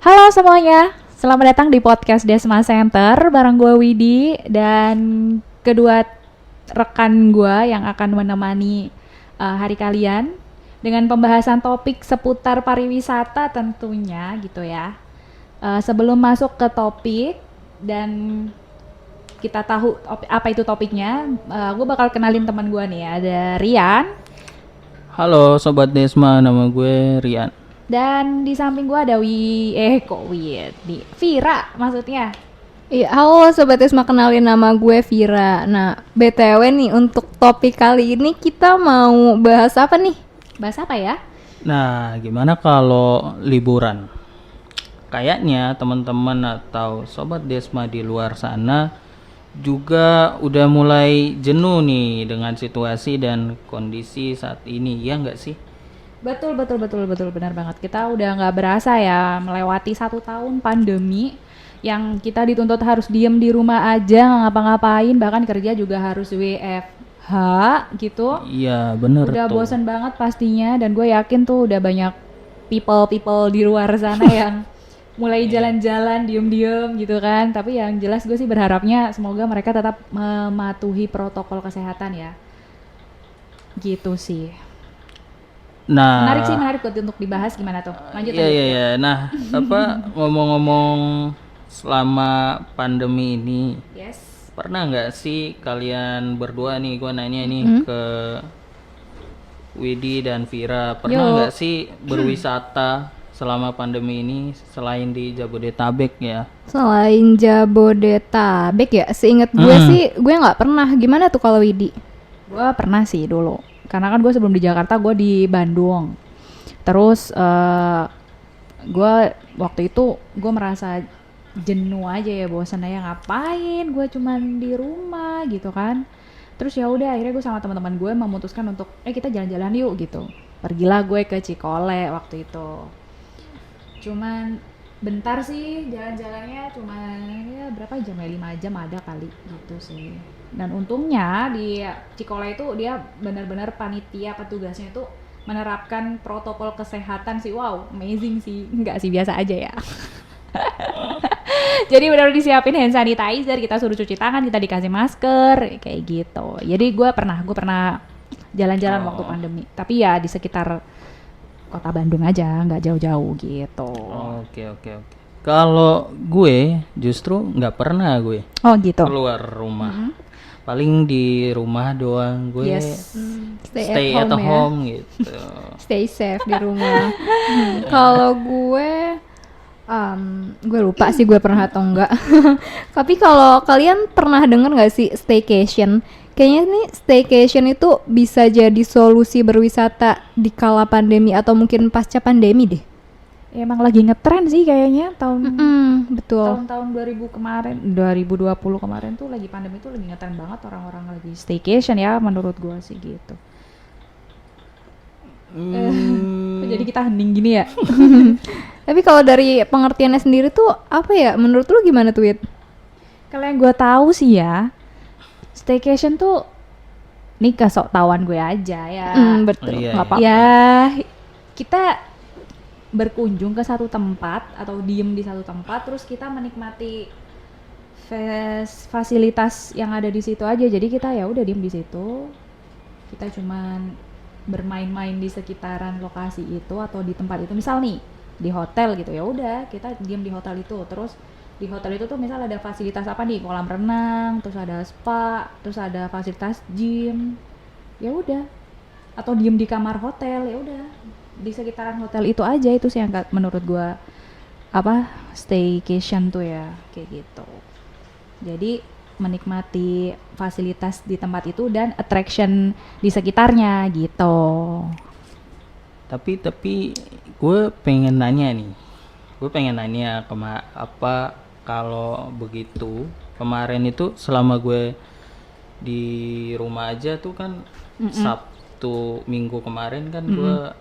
Halo semuanya, selamat datang di podcast Desma Center bareng gue Widi dan kedua rekan gue yang akan menemani hari kalian dengan pembahasan topik seputar pariwisata tentunya gitu ya. Sebelum masuk ke topik dan kita tahu apa itu topiknya, gue bakal kenalin teman gue nih, ada Rian. Halo Sobat Desma, nama gue Rian. Dan di samping gue ada Vira maksudnya. Iya, halo Sobat Esma, kenalin nama gue Vira. Nah, BTW nih untuk topik kali ini kita mau bahas apa nih? Bahas apa ya? Nah, gimana kalau liburan? Kayaknya teman-teman atau Sobat Desma di luar sana juga udah mulai jenuh nih dengan situasi dan kondisi saat ini, ya nggak sih? Betul, benar banget. Kita udah nggak berasa ya melewati 1 tahun pandemi yang kita dituntut harus diem di rumah aja, nggak ngapa-ngapain, bahkan kerja juga harus WFH gitu. Iya, bener Udah tuh. bosen banget pastinya, dan gue yakin tuh udah banyak people di luar sana yang mulai jalan-jalan diem-diem gitu kan. Tapi yang jelas gue sih berharapnya semoga mereka tetap mematuhi protokol kesehatan ya. Gitu sih. Nah, Menarik buat untuk dibahas, gimana tuh? Lanjut iya aja. iya iya. Nah, ngomong-ngomong selama pandemi ini, Yes. pernah nggak sih kalian berdua nih, gue nanya nih ke Widi dan Vira, pernah Yuk. nggak sih berwisata selama pandemi ini selain di Jabodetabek ya? Selain Jabodetabek ya, seingat gue sih gue nggak pernah. Gimana tuh kalau Widi? Gue pernah sih dulu. Karena kan gue sebelum di Jakarta gue di Bandung. Terus gue waktu itu gue merasa jenuh aja ya, bosan aja, ngapain gue cuman di rumah gitu kan. Terus ya udah, akhirnya gue sama teman-teman gue memutuskan untuk kita jalan-jalan yuk gitu. Pergilah gue ke Cikole waktu itu. Cuman bentar sih jalan-jalannya, cuman ya berapa jam ya, 5 jam ada kali gitu sih. Dan untungnya di Cikole itu dia benar-benar panitia petugasnya itu menerapkan protokol kesehatan sih. Wow, amazing sih. Enggak sih, biasa aja ya. Jadi benar-benar disiapin hand sanitizer, kita suruh cuci tangan, kita dikasih masker kayak gitu. Jadi gue pernah jalan-jalan waktu pandemi. Tapi ya di sekitar kota Bandung aja, nggak jauh-jauh gitu. Oke oke oke. Kalau gue justru nggak pernah gue Oh gitu. keluar rumah. Paling di rumah doang gue. Yes. Stay Stay at at home ya. home gitu. Stay safe di rumah. Kalau gue lupa sih gue pernah atau enggak. Tapi kalau kalian pernah denger nggak sih staycation? Kayaknya nih staycation itu bisa jadi solusi berwisata di kala pandemi atau mungkin pasca pandemi deh. Emang lagi ngetren sih kayaknya Betul. tahun-tahun 2020 kemarin tuh lagi pandemi tuh lagi ngetren banget, orang-orang lagi staycation ya, menurut gua sih gitu. Jadi kita hening gini ya. Tapi kalau dari pengertiannya sendiri tuh apa ya? Menurut lu gimana tuh, Wid? Kalau yang gua tahu sih ya, staycation tuh ini kesok tahuan gue aja ya. Betul. Iya, Nggak iya. apa-apa. Ya, kita berkunjung ke satu tempat atau diem di satu tempat, terus kita menikmati fasilitas yang ada di situ aja. Jadi kita ya udah diem di situ, kita cuman bermain-main di sekitaran lokasi itu atau di tempat itu. Misal nih di hotel gitu, ya udah kita diem di hotel itu. Terus di hotel itu tuh misal ada fasilitas apa nih, kolam renang, terus ada spa, terus ada fasilitas gym, ya udah. Atau diem di kamar hotel, ya udah di sekitaran hotel itu aja. Itu sih yang menurut gua apa staycation tuh ya, kayak gitu. Jadi menikmati fasilitas di tempat itu dan attraction di sekitarnya gitu. Tapi gue pengen nanya nih. Gue pengen nanya apa kalau begitu kemarin itu selama gue di rumah aja tuh kan Sabtu Minggu kemarin kan gue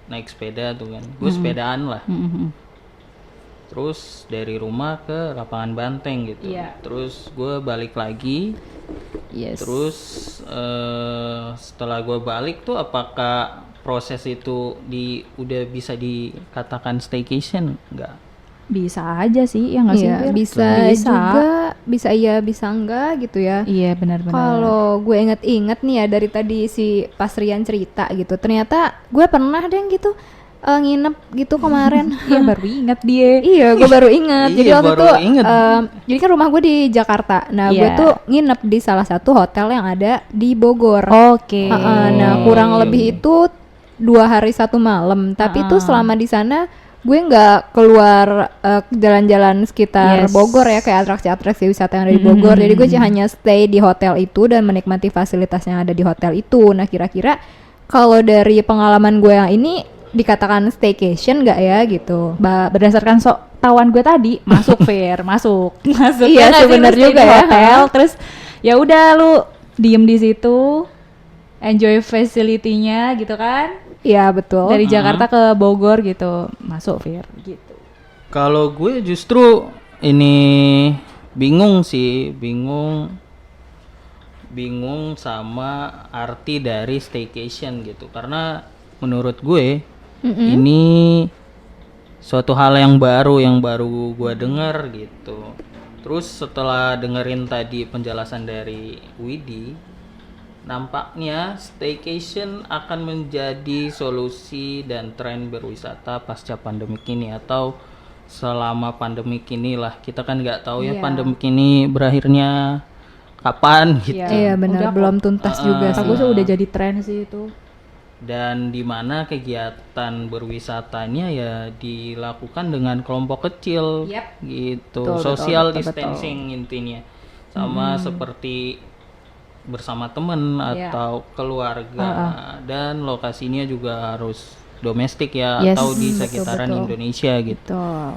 naik sepeda tuh kan. Gue sepedaan lah. Terus dari rumah ke lapangan Banteng gitu. Iya. Terus gue balik lagi. Yes. Terus setelah gue balik tuh apakah proses itu udah bisa dikatakan staycation enggak? Bisa aja sih, ya nggak sih? Iya, Fir? bisa juga, bisa iya, bisa enggak gitu ya. Iya benar-benar. Kalau gue inget-inget nih ya dari tadi si Pas Rian cerita gitu, ternyata gue pernah deh gitu nginep gitu kemarin. Iya baru ingat dia. Iya, gue baru inget. Jadi Iya, waktu baru itu, inget. jadi kan rumah gue di Jakarta. Nah, gue Iya. tuh nginep di salah satu hotel yang ada di Bogor. Oke. Nah, kurang lebih itu 2 hari 1 malam. Tapi itu selama di sana gue nggak keluar jalan-jalan sekitar Yes. Bogor ya, kayak atraksi-atraksi wisata yang ada di Bogor. Jadi gue hanya stay di hotel itu dan menikmati fasilitas yang ada di hotel itu. Nah, kira-kira kalau dari pengalaman gue yang ini dikatakan staycation nggak ya gitu? Berdasarkan tawan gue tadi masuk Fir, masuk. Iya, Ya nggak sih, sebenar lu stay juga di ya. hotel, terus ya udah lu diem di situ, enjoy facility-nya gitu kan. Iya, betul. Dari Jakarta ke Bogor gitu, masuk Fir gitu. Kalau gue justru ini bingung sih, bingung sama arti dari staycation gitu. Karena menurut gue ini suatu hal yang baru gue dengar gitu. Terus setelah dengerin tadi penjelasan dari Widi, nampaknya staycation akan menjadi solusi dan tren berwisata pasca pandemik ini atau selama pandemik inilah. Kita kan nggak tahu ya Iya. pandemik ini berakhirnya kapan gitu. Iya, benar, Udah belum kok. tuntas juga Kata sih. gue sih udah jadi tren sih itu. Dan di mana kegiatan berwisatanya ya dilakukan dengan kelompok kecil Yap. gitu. Betul, Social betul. distancing intinya. Sama seperti bersama temen Iya. atau keluarga. Dan lokasinya juga harus domestik ya Yes. atau di Betul, sekitaran betul. Indonesia gitu. Betul.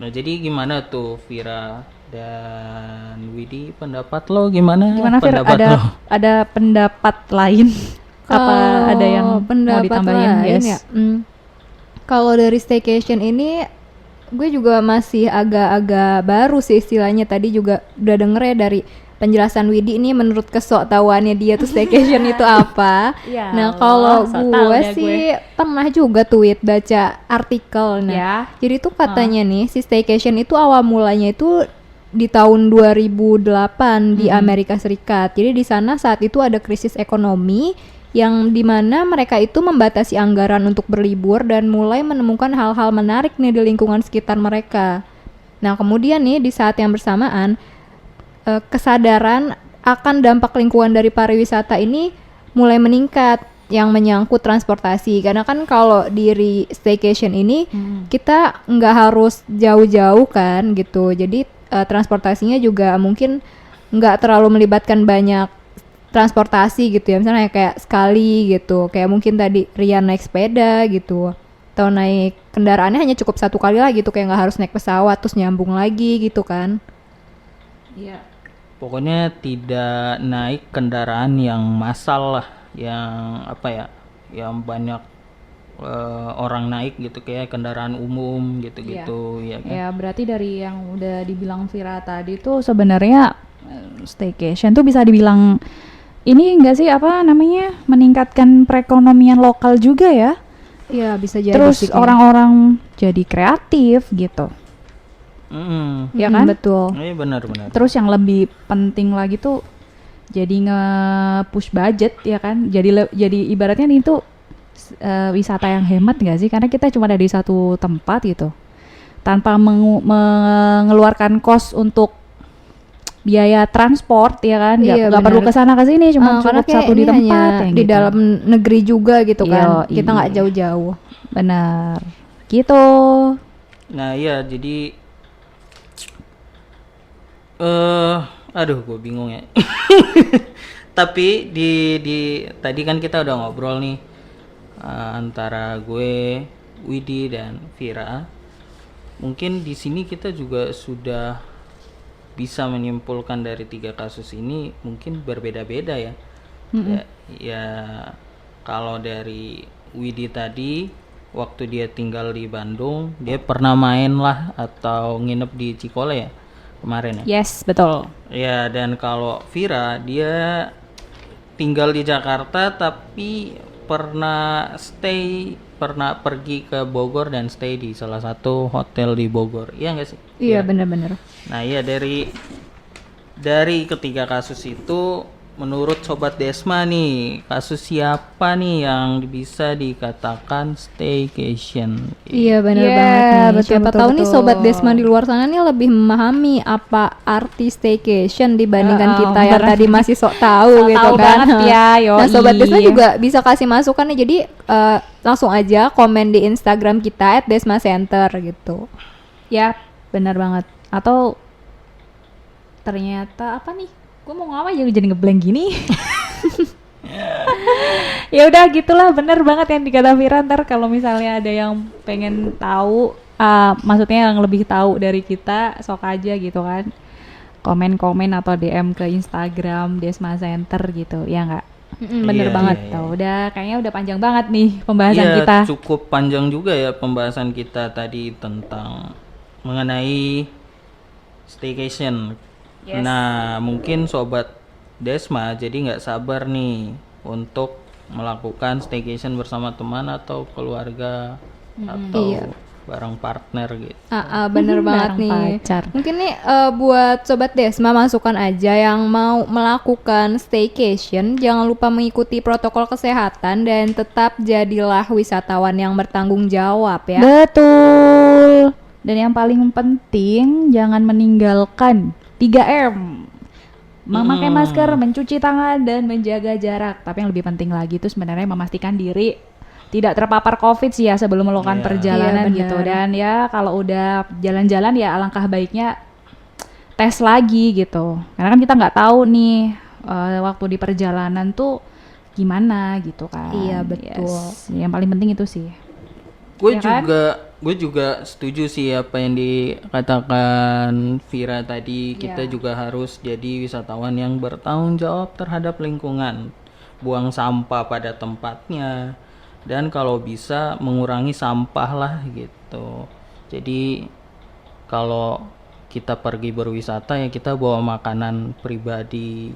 Nah, jadi gimana tuh Vira dan Widi, pendapat lo gimana? Gimana Fir? Pendapat Ada lo? ada pendapat lain? Apa ada yang mau pendapat ditambahin? lain Yes. ya? Kalau dari staycation ini gue juga masih agak-agak baru sih istilahnya. Tadi juga udah denger ya dari penjelasan Widi ini, menurut kesoktahuannya dia tuh staycation itu apa. Ya Nah, Allah, kalau so tau gue dah sih pernah juga tweet baca artikel. Nah, Ya. jadi tuh katanya nih si staycation itu awal mulanya itu di tahun 2008 di Amerika Serikat. Jadi di sana saat itu ada krisis ekonomi yang dimana mereka itu membatasi anggaran untuk berlibur dan mulai menemukan hal-hal menarik nih di lingkungan sekitar mereka. Nah, kemudian nih di saat yang bersamaan kesadaran akan dampak lingkungan dari pariwisata ini mulai meningkat yang menyangkut transportasi, karena kan kalau di staycation ini kita nggak harus jauh-jauh kan gitu, jadi transportasinya juga mungkin nggak terlalu melibatkan banyak transportasi gitu ya, misalnya kayak sekali gitu, kayak mungkin tadi Rian naik sepeda gitu atau naik kendaraannya hanya cukup satu kali lah gitu, kayak nggak harus naik pesawat terus nyambung lagi gitu kan. Iya. Pokoknya tidak naik kendaraan yang massal lah, yang apa ya, yang banyak orang naik gitu, kayak kendaraan umum gitu-gitu ya kan. Ya berarti dari yang udah dibilang Vira tadi tuh sebenarnya staycation tuh bisa dibilang ini enggak sih apa namanya, meningkatkan perekonomian lokal juga ya. Iya, bisa jadi Terus sih. orang-orang jadi kreatif gitu. Ya kan? Betul. Iya benar-benar. Terus yang lebih penting lagi tuh jadi nge-push budget ya kan. Jadi ibaratnya ini tuh wisata yang hemat gak sih? Karena kita cuma ada di satu tempat gitu. Tanpa mengeluarkan kos untuk biaya transport ya kan. Iya, Gak perlu benar. kesana kesini, cuma Karena cukup kayak satu di ini hanya tempat yang di gitu. dalam negeri juga gitu kan. Yoi. Kita nggak jauh-jauh. Benar. Gitu. Nah iya, jadi aduh gue bingung ya. Tapi di tadi kan kita udah ngobrol nih antara gue, Widi dan Vira. Mungkin di sini kita juga sudah bisa menyimpulkan dari 3 kasus ini mungkin berbeda-beda ya. Ya kalau dari Widi tadi, waktu dia tinggal di Bandung, dia pernah main lah atau nginep di Cikole ya kemarin ya. Yes, betul. Ya, dan kalau Vira dia tinggal di Jakarta tapi pernah stay pernah pergi ke Bogor dan stay di salah satu hotel di Bogor. Iya nggak sih? Iya benar-benar. Nah iya, dari ketiga kasus itu, menurut Sobat Desma nih, kasus siapa nih yang bisa dikatakan staycation? Iya benar Iya, banget nih. betul, Siapa betul, tahu nih betul. sobat Desma di luar sana nih lebih memahami apa arti staycation dibandingkan kita yang bener. tadi masih sok tahu Sok gitu tahu kan. banget ya, yoi. Nah sobat Desma juga bisa kasih masukan nih. Jadi langsung aja komen di Instagram kita @desmacenter gitu. Ya, benar banget. Atau ternyata apa nih? Gue mau ngomong aja jadi ngeblank gini. Ya udah gitulah, bener banget yang dikata Vira. Ntar kalau misalnya ada yang pengen tahu, maksudnya yang lebih tahu dari kita, sok aja gitu kan. Komen-komen atau DM ke Instagram Desma Center gitu, ya nggak? Bener Iya, banget. iya. Tuh, udah kayaknya udah panjang banget nih pembahasan Iya, kita. cukup panjang juga ya pembahasan kita tadi tentang mengenai staycation. Yes. Nah, mungkin Sobat Desma jadi nggak sabar nih untuk melakukan staycation bersama teman atau keluarga atau Iya. bareng partner gitu. Bener banget Bareng nih. pacar. Mungkin nih buat sobat Desma masukan aja yang mau melakukan staycation, jangan lupa mengikuti protokol kesehatan dan tetap jadilah wisatawan yang bertanggung jawab ya. Betul. Dan yang paling penting jangan meninggalkan 3M. Memakai masker, mencuci tangan dan menjaga jarak. Tapi yang lebih penting lagi itu sebenarnya memastikan diri tidak terpapar COVID sih ya sebelum melakukan Iya. perjalanan Iya, gitu. benar. Dan ya kalau udah jalan-jalan ya alangkah baiknya tes lagi gitu. Karena kan kita nggak tahu nih waktu di perjalanan tuh gimana gitu kan. Iya, betul. Yes. Yang paling penting itu sih. Gue Ya kan? juga setuju sih apa yang dikatakan Vira tadi. Kita Iya. juga harus jadi wisatawan yang bertanggung jawab terhadap lingkungan, buang sampah pada tempatnya, dan kalau bisa mengurangi sampah lah gitu. Jadi kalau kita pergi berwisata ya kita bawa makanan pribadi.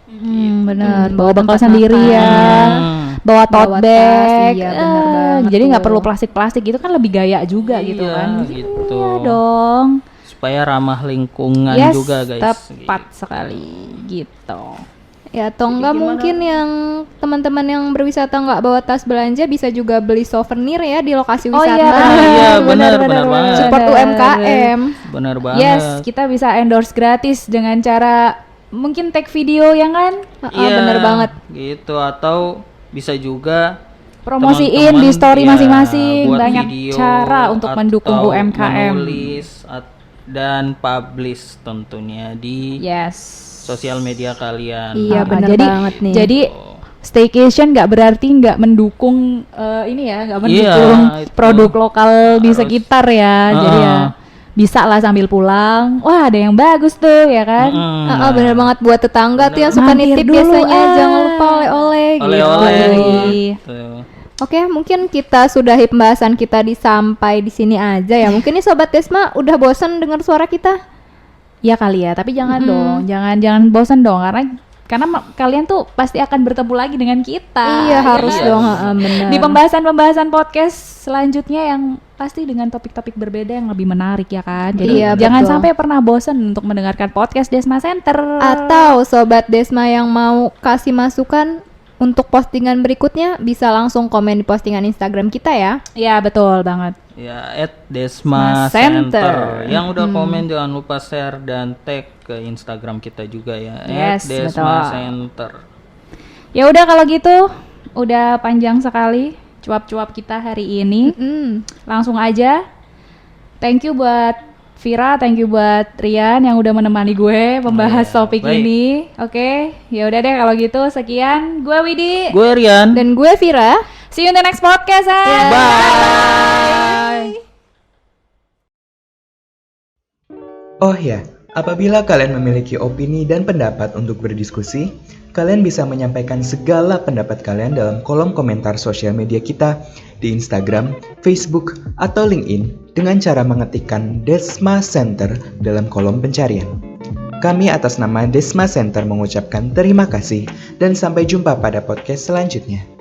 Benar. Bawa bekal tempat sendiri makan. ya. Bawa tote Bawa tas, bag. iya, bener banget jadi nggak tuh. perlu plastik-plastik gitu kan lebih gaya juga gitu Iya, kan. gitu. Iya dong. Supaya ramah lingkungan Yes, juga guys. tepat sekali gitu. Ya atau enggak mungkin yang teman-teman yang berwisata nggak bawa tas belanja bisa juga beli souvenir ya di lokasi Oh wisata. iya, Iya, benar banget. Support UMKM. Benar banget. Yes, kita bisa endorse gratis dengan cara mungkin take video ya kan? Iya, bener banget. Gitu, atau bisa juga Promosiin teman-teman, di story ya, masing-masing. buat Banyak video cara untuk mendukung atau UMKM. menulis dan publish tentunya di Yes. sosial media kalian. Iya, bener jadi, banget nih. Jadi staycation nggak berarti nggak mendukung ini ya, nggak mendukung itu. produk lokal di Harus. sekitar ya. Jadi ya bisa lah sambil pulang. Wah, ada yang bagus tuh ya kan. Bener banget buat tetangga tuh yang suka Mampir nitip dulu, biasanya jangan lupa oleh-oleh gitu. Oleh-oleh Iya. gitu. Oke, mungkin kita sudahi pembahasan kita sampai di sini aja ya. Mungkin nih sobat Desma udah bosan dengar suara kita. Ya kali ya, tapi jangan dong, jangan bosan dong karena kalian tuh pasti akan bertemu lagi dengan kita. Iya, ya harus kan? dong, bener. Di pembahasan-pembahasan podcast selanjutnya yang pasti dengan topik-topik berbeda yang lebih menarik ya kan. Jadi Iya, jangan betul. sampai pernah bosan untuk mendengarkan podcast Desma Center. Atau sobat Desma yang mau kasih masukan untuk postingan berikutnya bisa langsung komen di postingan Instagram kita ya. Ya betul banget. Ya, @Desma Center. Center. Yang udah komen jangan lupa share dan tag ke Instagram kita juga ya. Yes, @Desma betul. Center. Ya udah kalau gitu, udah panjang sekali cuap-cuap kita hari ini. Langsung aja. Thank you buat Vira, thank you buat Rian yang udah menemani gue membahas topik baik. ini. Oke, ya udah deh kalau gitu sekian. Gue Widi. Gue Rian. Dan gue Vira. See you in the next podcast. Bye. Oh ya, apabila kalian memiliki opini dan pendapat untuk berdiskusi, kalian bisa menyampaikan segala pendapat kalian dalam kolom komentar sosial media kita di Instagram, Facebook, atau LinkedIn dengan cara mengetikkan Desma Center dalam kolom pencarian. Kami atas nama Desma Center mengucapkan terima kasih dan sampai jumpa pada podcast selanjutnya.